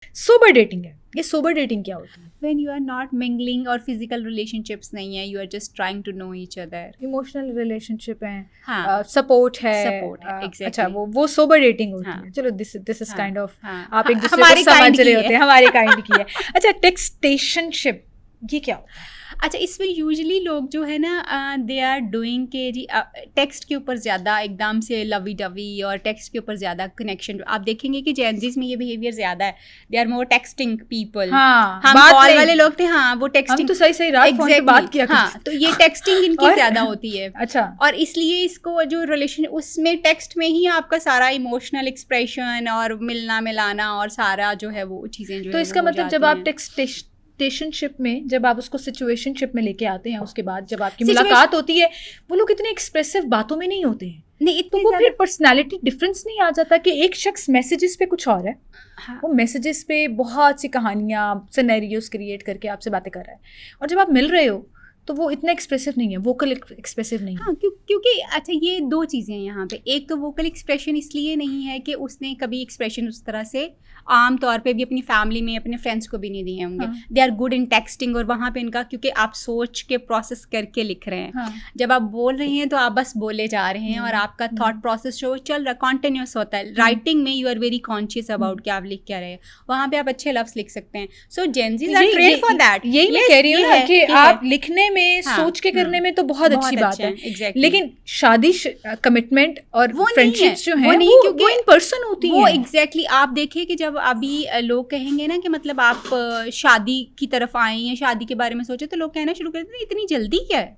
Sober dating है, ये sober dating क्या होती है? When you are not mingling और physical relationships नहीं है, you are just trying to know each other. Emotional relationship है, हाँ, सपोर्ट है, Support है, exactly. अच्छा वो सोबर डेटिंग होती हाँ. है। चलो दिस इज हाँ, काइंड ऑफ हाँ. आप एक दूसरे को हमारी kind समझ रहे की होते है. हैं, हमारे काइंड की है। अच्छा, टेक्सटेशनशिप ये क्या होता है? अच्छा, इसमें यूजुअली लोग जो है ना दे आर डूइंग के जी टेक्स्ट के ऊपर ज़्यादा एकदम से लवी डवी और टेक्स्ट के ऊपर ज़्यादा कनेक्शन। आप देखेंगे कि जेनजीज में ये बिहेवियर ज़्यादा है, they are more texting people. हाँ, हम बात कॉल नहीं। वाले लोग थे, हाँ वो हम टेक्सटिंग तो सही रात फोन पे बात किया हाँ, तो ये टेक्सटिंग इनकी और- ज़्यादा होती है। अच्छा, और इसलिए इसको जो रिलेशन उसमें टेक्स्ट में ही आपका सारा इमोशनल एक्सप्रेशन और मिलना मिलाना और सारा जो है वो चीज़ें जो तो है इसका वो हो मतलब जब जाती आप हैं। टेक्सटेशनशिप में जब आप उसको सिचुएशनशिप में लेके आते हैं, उसके बाद जब आपकी Situation- मुलाकात होती है, वो लोग इतने एक्सप्रेसिव बातों में नहीं होते हैं, नहीं तो इतनी वो ज़्यादा फिर पर्सनालिटी डिफरेंस नहीं आ जाता कि एक शख्स मैसेजेस पे कुछ और है, हाँ, वो मैसेजेस पे बहुत सी कहानियाँ सिनेरियोस क्रिएट करके आपसे बातें कर रहा है, और जब आप मिल रहे हो तो वो इतना एक्सप्रेसिव नहीं है, वोकल एक्सप्रेसिव नहीं है। हाँ, क्योंकि अच्छा ये दो चीज़ें हैं यहाँ पे। एक तो वोकल एक्सप्रेशन इसलिए नहीं है कि उसने कभी एक्सप्रेशन उस तरह से आम तौर पे भी अपनी फैमिली में अपने फ्रेंड्स को भी नहीं दिए होंगे। हाँ। They are good in texting, और वहाँ पे इनका क्योंकि आप सोच के प्रोसेस करके लिख रहे हैं। हाँ, जब आप बोल रहे हैं तो आप बस बोले जा रहे हैं और आपका थॉट प्रोसेस जो चल रहा कॉन्टिन्यूस होता है। राइटिंग में you are very conscious about कि आप लिख क्या रहे हैं, वहाँ पे आप अच्छे लफ्स लिख सकते हैं। So Gen Zs are trained for that. यही मैं कह रही हूँ ना कि आप लिखने में, हाँ, सोच के करने में तो बहुत अच्छी बात है, exactly. लेकिन शादी कमिटमेंट और वो नहीं है, फ्रेंडशिप्स जो वो हैं नहीं, वो क्योंकि इन पर्सन होती वो हैं। एग्जैक्टली आप देखिए कि जब अभी लोग कहेंगे ना कि मतलब आप शादी की तरफ आए या शादी के बारे में सोचे, तो लोग कहना शुरू करते हैं इतनी जल्दी क्या है,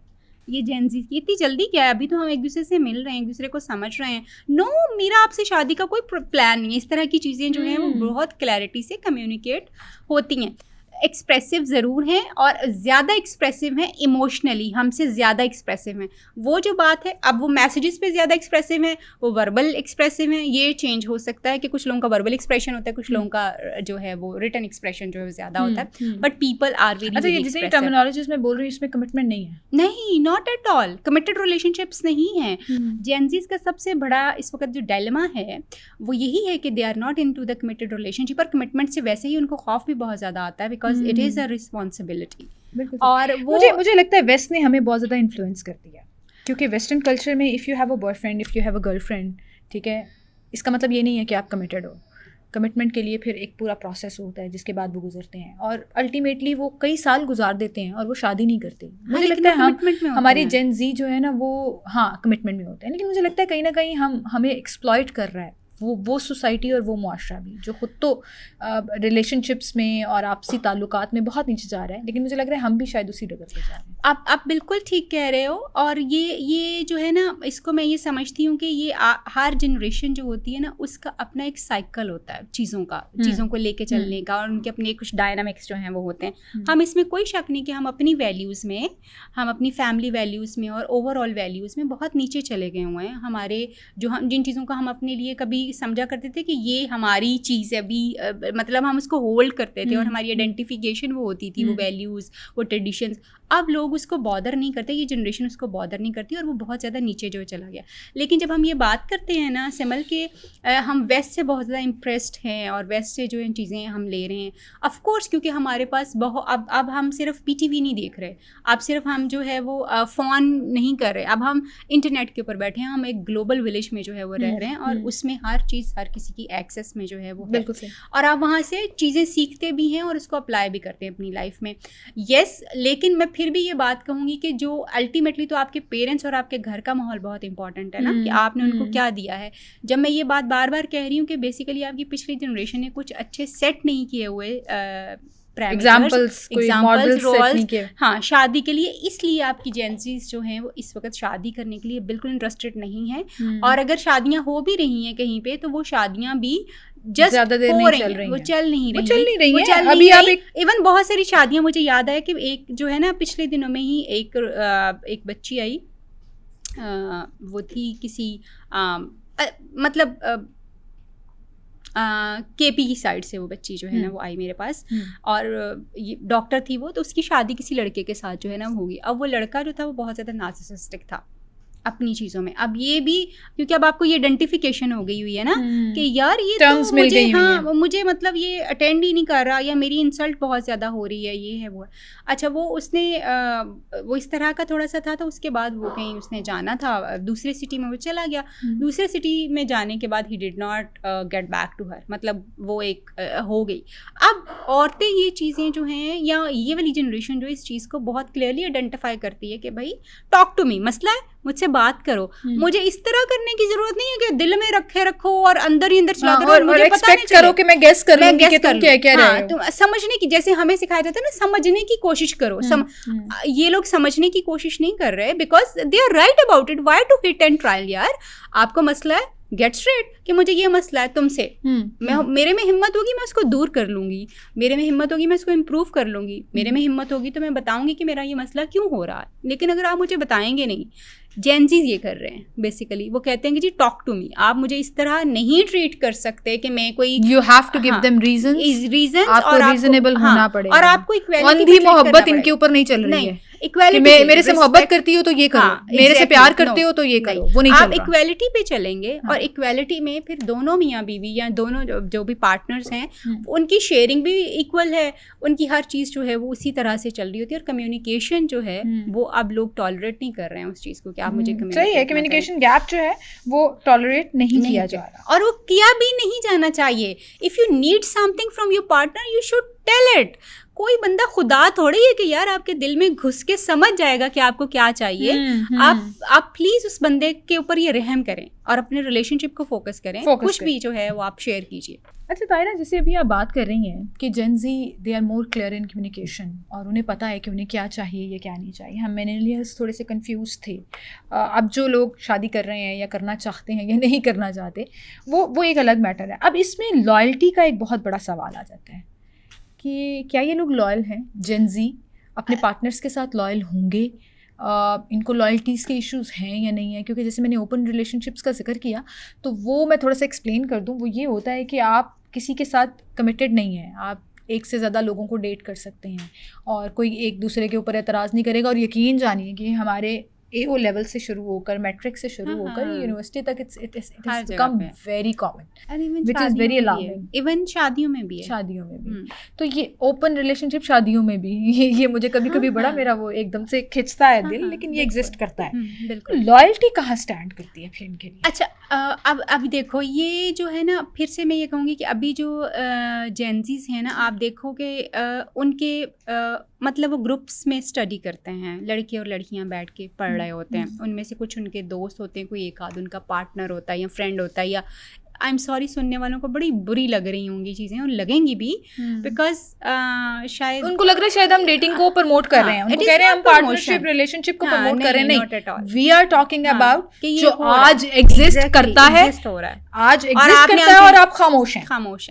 ये जेनजी की इतनी जल्दी क्या है, अभी तो हम एक दूसरे से मिल रहे हैं, एक दूसरे को समझ रहे हैं। नो, मेरा आपसे शादी का कोई प्लान नहीं है। इस तरह की चीज़ें जो हैं वो बहुत क्लैरिटी से कम्युनिकेट होती हैं। एक्सप्रेसिव ज़रूर हैं और ज़्यादा एक्सप्रेसिव हैं इमोशनली, हमसे ज़्यादा एक्सप्रेसिव हैं। वो जो बात है, अब वो मैसेजेस पे ज़्यादा एक्सप्रेसिव हैं, वो वर्बल एक्सप्रेसिव हैं। ये चेंज हो सकता है कि कुछ लोगों का वर्बल एक्सप्रेशन होता है, कुछ लोगों का जो है वो रिटन एक्सप्रेशन जो है ज़्यादा होता है, बट पीपल आर वेरी अच्छा, ये जितनी टर्मिनोलॉजीज में बोल रही हूँ इसमें कमिटमेंट नहीं है। नहीं, not at all. Committed relationships नहीं है। जेनजीज का सबसे बड़ा इस वक्त जो डायलेमा है वो यही है कि they are not into the committed relationship, और कमिटमेंट से वैसे ही उनको खौफ भी बहुत ज़्यादा आता है, because it is a responsibility. और वो मुझे लगता है वेस्ट ने हमें बहुत ज़्यादा इन्फ्लुएंस कर दिया, क्योंकि वेस्टर्न कल्चर में if you have a boyfriend, if you have a girlfriend, ठीक है, इसका मतलब ये नहीं है कि आप कमिटेड हो। कमिटमेंट के लिए फिर एक पूरा प्रोसेस होता है जिसके बाद वो गुजरते हैं, और अल्टीमेटली वो कई साल गुजार देते हैं और वो शादी नहीं करते। मुझे लगता है हमारी जेन जी जो है ना वो हाँ कमिटमेंट में होते हैं, लेकिन मुझे लगता है कहीं ना कहीं हमें एक्सप्लॉइट कर रहा है वो सोसाइटी और वो मुआशरा भी, जो खुद तो रिलेशनशिप्स में और आपसी ताल्लुकात में बहुत नीचे जा रहा है, लेकिन मुझे लग रहा है हम भी शायद उसी डगर पे जा रहे हैं। आप बिल्कुल ठीक कह रहे हो। और ये जो है ना, इसको मैं ये समझती हूँ कि ये हर जनरेशन जो होती है ना उसका अपना एक साइकिल होता है चीज़ों को लेके चलने का, और उनके अपने कुछ डायनामिक्स जो हैं वो होते हैं। हम इसमें कोई शक नहीं कि हम अपनी वैल्यूज़ में, हम अपनी फैमिली वैल्यूज़ में और ओवरऑल वैल्यूज़ में बहुत नीचे चले गए हुए हैं। हमारे जो हम जिन चीज़ों का हम अपने लिए कभी समझा करते थे कि ये हमारी चीज़ है, अभी मतलब हम उसको होल्ड करते थे और हमारी आइडेंटिफिकेशन वो होती थी, वो वैल्यूज़, वो ट्रेडिशंस, अब लोग उसको बॉदर नहीं करते, ये जनरेशन उसको बॉदर नहीं करती और वो बहुत ज़्यादा नीचे जो चला गया। लेकिन जब हम ये बात करते हैं ना सिमल के हम वेस्ट से बहुत ज़्यादा इम्प्रेस्ड हैं और वेस्ट से जो इन चीज़ें हम ले रहे हैं, ऑफ कोर्स, क्योंकि हमारे पास अब हम सिर्फ पीटीवी नहीं देख रहे, अब सिर्फ हम जो है वो फ़ोन नहीं कर रहे, अब हम इंटरनेट के ऊपर बैठे हैं, हम एक ग्लोबल विलेज में जो है वो रह रहे हैं और उसमें हर चीज़ हर किसी की एक्सेस में जो है वो बिल्कुल सही। और आप वहाँ से चीज़ें सीखते भी हैं और उसको अप्लाई भी करते हैं अपनी लाइफ में। यस, लेकिन मैं फिर भी ये बात कहूँगी कि जो अल्टीमेटली तो आपके पेरेंट्स और आपके घर का माहौल बहुत इंपॉर्टेंट है ना, कि आपने उनको क्या दिया है। जब मैं ये बात बार बार कह रही हूँ कि बेसिकली आपकी पिछली जनरेशन ने कुछ अच्छे सेट नहीं किए हुए एग्जाम्पल्स रोल्स, हाँ, शादी के लिए, इसलिए आपकी जेंजीज जो हैं वो इस वक्त शादी करने के लिए बिल्कुल इंटरेस्टेड नहीं है। और अगर शादियां हो भी रही हैं कहीं पे, तो वो शादियां भी जस्ट ज़्यादा देर नहीं चल रही हैं, वो चल नहीं रही है। अभी आप इवन बहुत सारी शादियां, मुझे याद है कि एक जो है ना पिछले दिनों में ही एक बच्ची आई, वो थी किसी मतलब केपी की साइड से वो बच्ची जो है ना वो आई मेरे पास, और ये डॉक्टर थी वो, तो उसकी शादी किसी लड़के के साथ जो है ना होगी। अब वो लड़का जो था वो बहुत ज़्यादा नार्सिसिस्टिक था, अपनी चीज़ों में। अब ये भी क्योंकि अब आपको ये आइडेंटिफिकेशन हो गई हुई है ना कि यार ये टर्म्स तो मिल मुझे, गई हुई हाँ हैं। मुझे मतलब ये अटेंड ही नहीं कर रहा, या मेरी इंसल्ट बहुत ज़्यादा हो रही है, ये है वो है। अच्छा वो उसने वो इस तरह का थोड़ा सा था, तो उसके बाद वो कहीं उसने जाना था दूसरे सिटी में, वो चला गया। दूसरे सिटी में जाने के बाद he did not get back to her, मतलब वो एक हो गई। अब औरतें ये चीज़ें जो हैं, या ये वाली जनरेशन जो इस चीज़ को बहुत क्लियरली आइडेंटिफाई करती है कि भाई टॉक टू मी, मसला है मुझसे बात करो, मुझे इस तरह करने की जरूरत नहीं है कि दिल में रखो और अंदर ही अंदर चलाते रहो, मुझे पता नहीं करो कि मैं गेस कर लूंगी कि तुम क्या कह रहे हो। तुम समझने की, जैसे हमें सिखाया जाता है ना, समझने की कोशिश करो। ये लोग समझने की कोशिश नहीं कर रहे because they are right about it. Why to hit and trial यार, आपको मसला है गेट स्ट्रेट कि मुझे ये मसला है तुमसे, मेरे में हिम्मत होगी मैं उसको दूर कर लूंगी, मेरे में हिम्मत होगी मैं उसको इम्प्रूव कर लूंगी, मेरे में हिम्मत होगी तो मैं बताऊंगी कि मेरा ये मसला क्यों हो रहा है। लेकिन अगर आप मुझे बताएंगे नहीं, जेनजीज ये कर रहे हैं बेसिकली, वो कहते हैं कि जी टॉक टू मी, आप मुझे इस तरह नहीं ट्रीट कर सकते कि मैं कोई, you have to give them reasons, आपको रीजनेबल होना पड़ेगा, और आपको इक्वालिटी अंधी मोहब्बत इनके ऊपर नहीं चल रही है। इक्वालिटी, मेरे से मोहब्बत करती हो तो ये करो, मेरे से प्यार करते हो तो ये करो, वो नहीं चल रहा। आप इक्वालिटी पे चलेंगे और इक्वालिटी में फिर दोनों मियाँ बीवी या दोनों जो भी पार्टनर्स हैं उनकी शेयरिंग भी इक्वल है, उनकी हर चीज़ जो है वो उसी तरह से चल रही होती है। और कम्युनिकेशन जो है वो अब लोग टॉलरेट नहीं कर रहे हैं उस चीज़ को कि आप मुझे सही है, कम्युनिकेशन गैप जो है वो टॉलरेट नहीं किया जा रहा, और वो किया भी नहीं जाना चाहिए। If you need something from your partner you should tell it. कोई बंदा खुदा थोड़ी है कि यार आपके दिल में घुस के समझ जाएगा कि आपको क्या चाहिए। आप प्लीज उस बंदे के ऊपर ये रहम करें और अपने रिलेशनशिप को फोकस करें, कुछ भी जो है वो आप शेयर कीजिए। अच्छा तायरा, जैसे अभी आप बात कर रही हैं कि Gen Z they are more clear in communication और उन्हें पता है कि उन्हें क्या चाहिए या क्या नहीं चाहिए। हम मिलेनियल्स थोड़े से कंफ्यूज थे। अब जो लोग शादी कर रहे हैं या करना चाहते हैं या नहीं करना चाहते वो एक अलग मैटर है। अब इसमें लॉयल्टी का एक बहुत बड़ा सवाल आ जाता है कि क्या ये लोग लॉयल हैं, जेन ज़ी अपने पार्टनर्स के साथ लॉयल होंगे, इनको लॉयल्टीज़ के इश्यूज़ हैं या नहीं है। क्योंकि जैसे मैंने ओपन रिलेशनशिप्स का जिक्र किया तो वो मैं थोड़ा सा एक्सप्लेन कर दूँ। वो ये होता है कि आप किसी के साथ कमिटेड नहीं हैं, आप एक से ज़्यादा लोगों को डेट कर सकते हैं और कोई एक दूसरे के ऊपर एतराज़ नहीं करेगा। और यकीन जानिए कि हमारे AO लेवल से शुरू होकर मैट्रिक से शुरू होकर यूनिवर्सिटी तक it has become very common, which is very alarming. Even शादियों में भी है, शादियों में भी। तो ये ओपन रिलेशनशिप शादियों में भी ये मुझे कभी कभी बड़ा मेरा वो एकदम से खिंचता है दिल, लेकिन ये एग्जिस्ट करता है। बिल्कुल। लॉयल्टी कहाँ स्टैंड करती है फिर इनके लिए? अच्छा अब अभी देखो ये जो है ना, फिर से मैं ये कहूँगी कि अभी जो जेनजीज हैं ना, आप देखोगे उनके मतलब वो ग्रुप्स में स्टडी करते हैं, लड़के और लड़कियां बैठ के पढ़ रहे होते हैं। उनमें से कुछ उनके दोस्त होते हैं, कोई एक आध उनका पार्टनर होता है या फ्रेंड होता है, या आई एम सॉरी सुनने वालों को बड़ी बुरी लग रही होंगी चीज़ें, और लगेंगी भी बिकॉज शायद उनको लग रहा है शायद हम डेटिंग को प्रमोट कर रहे हैं, उनको कह रहे हैं हम पार्टनरशिप रिलेशनशिप को प्रमोट कर रहे हैं। नहीं, वी आर टॉकिंग अबाउट जो आज एग्जिस्ट करता है, हो रहा है, आज एग्जिस्ट करता है और आप खामोश हैं।